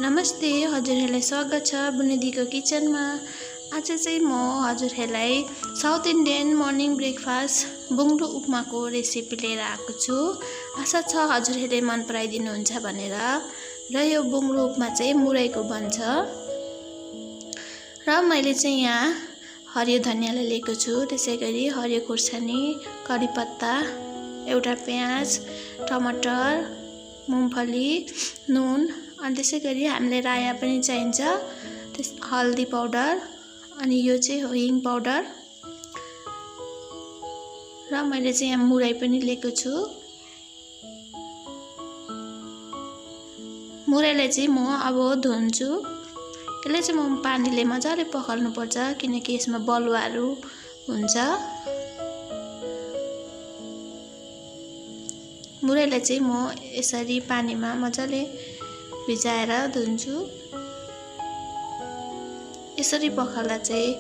नमस्ते, हजुरहरूलाई स्वागत छ बुनिदीको किचनमा। आज चाहिँ म हजुरहरूलाई साउथ इन्डियन मर्निङ ब्रेकफास्ट बonglu उपमाको रेसिपी लिएर आएको छु। आशा छ हजुरहरूले मन पराइदिनुहुन्छ भनेर। र यो bonglu उपमा चाहिँ मुराईको बन्छ। र मैले चाहिँ यहाँ हरियो धनियाँलाई लिएको छु, त्यसैगरी हरियो खुर्सानी, कडी पत्ता, एउटा प्याज, टमाटर, मुङफली, नुन, अनि त्यसैगरी हामीले राया पनि चाहिन्छ, हल्दी पाउडर, अनि यो चाहिँ हो हिङ पाउडर। र मैले चाहिँ यहाँ मुराई पनि लिएको छु। मुराईलाई चाहिँ म अब धुन्छु। यसलाई चाहिँ म पानीले मजाले पखाल्नु पर्छ, किनकि यसमा बलुवाहरू हुन्छ। मुराईलाई चाहिँ म यसरी पानीमा मजाले भिजाएर धुन्छु। यसरी पखाल्दा चाहिँ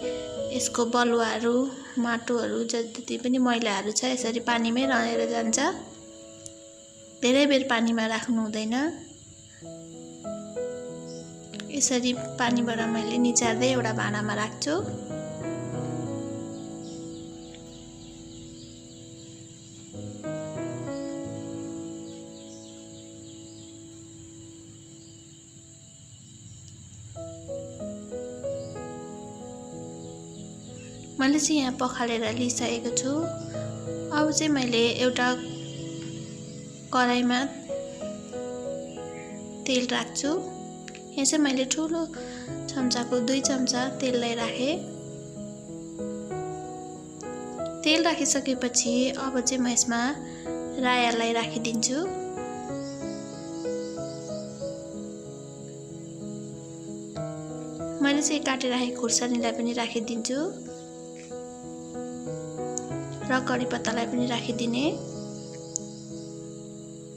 यसको बलुवाहरू, माटोहरू, जति पनि मैलाहरू छ यसरी पानीमै रहेर जान्छ। धेरै बेर पानीमा राख्नु हुँदैन। यसरी पानीबाट मैले निचार्दै एउटा भाँडामा राख्छु। मैले चाहिँ यहाँ पखालेर लिइसकेको छु। अब चाहिँ मैले एउटा कराईमा तेल राख्छु। यहाँ चाहिँ मैले ठुलो चम्चाको 2 चम्चा तेललाई राखेँ। तेल राखिसकेपछि अब चाहिँ म यसमा रायालाई राखिदिन्छु। मैले चाहिँ काटेर राखेको खुर्सानीलाई पनि राखिदिन्छु र कडी पत्तालाई पनि राखिदिने,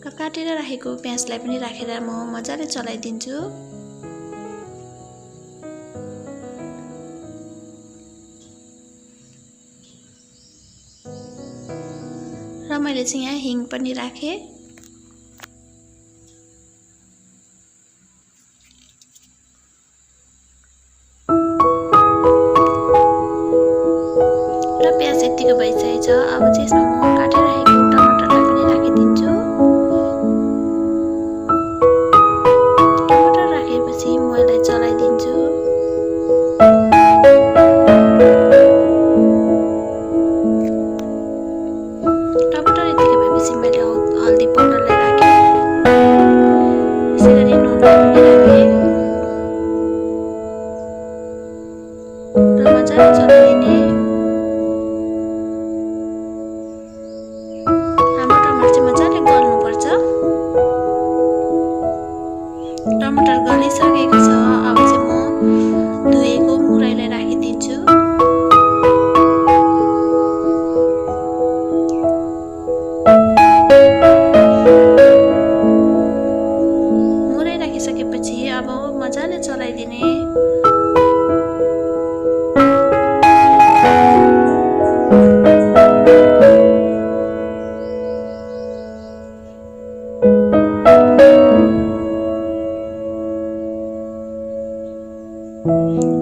र काटेर राखेको प्याजलाई पनि राखेर म मजाले चलाइदिन्छु। र मैले चाहिँ यहाँ हिङ पनि राखेँ। र प्याज यतिको भइसकेको छ। अब चाहिँ यसमा म काटेर राखेको टमाटरलाई पनि राखिदिन्छु। टमाटर राखेपछि म यसलाई चलाइदिन्छु। टमाटर यतिको भएपछि मैले हल्दी पाउडरलाई राखेँ, त्यसैगरी नुनलाई पनि राखेँ र मजाले चलाइदिने। टमाटर गलिसकेको छ। अब चाहिँ म धोएको मुराईलाई राखिदिन्छु। मुराई राखिसकेपछि अब मजाले चलाइदिने।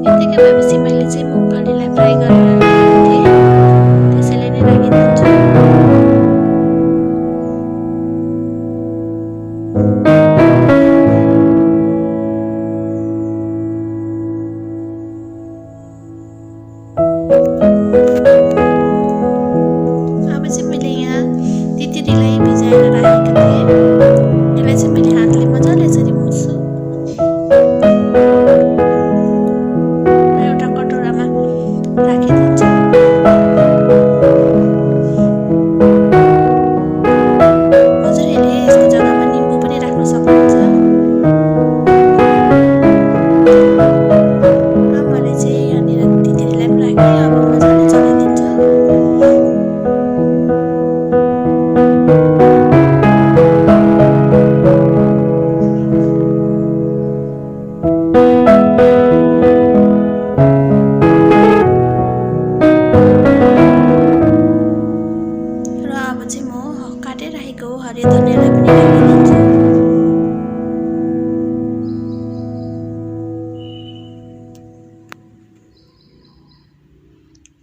यतिकै भएपछि मैले चाहिँ मुङफलीलाई फ्राई गरेर राखेको थिएँ, त्यसैले नै राखिदिन्छु। अब चाहिँ मैले यहाँ तित्रीलाई भिजाएर राखेको थिएँ। यसलाई चाहिँ मैले हातले मजाले यसरी मुछ्छु। राखिदिन्छु।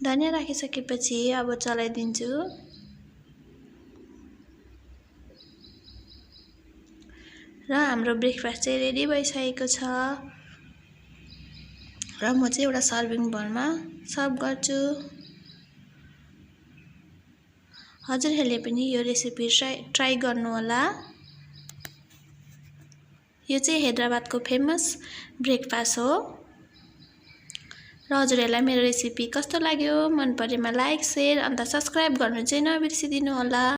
धनिया राखिसकेपछि अब चलाइदिन्छु। र हाम्रो ब्रेकफास्ट चाहिँ रेडी भइसकेको छ र म चाहिँ एउटा सर्भिङ बोलमा सर्भ गर्छु। हजुरहरूले पनि यो रेसिपी ट्राई गर्नुहोला। यो चाहिँ हैदराबादको फेमस ब्रेकफास्ट हो। र हजुरहरूलाई मेरो रेसिपी कस्तो लाग्यो, मन परेमा लाइक, शेयर अन्त सब्स्क्राइब गर्नु चाहिँ नबिर्सिदिनु होला।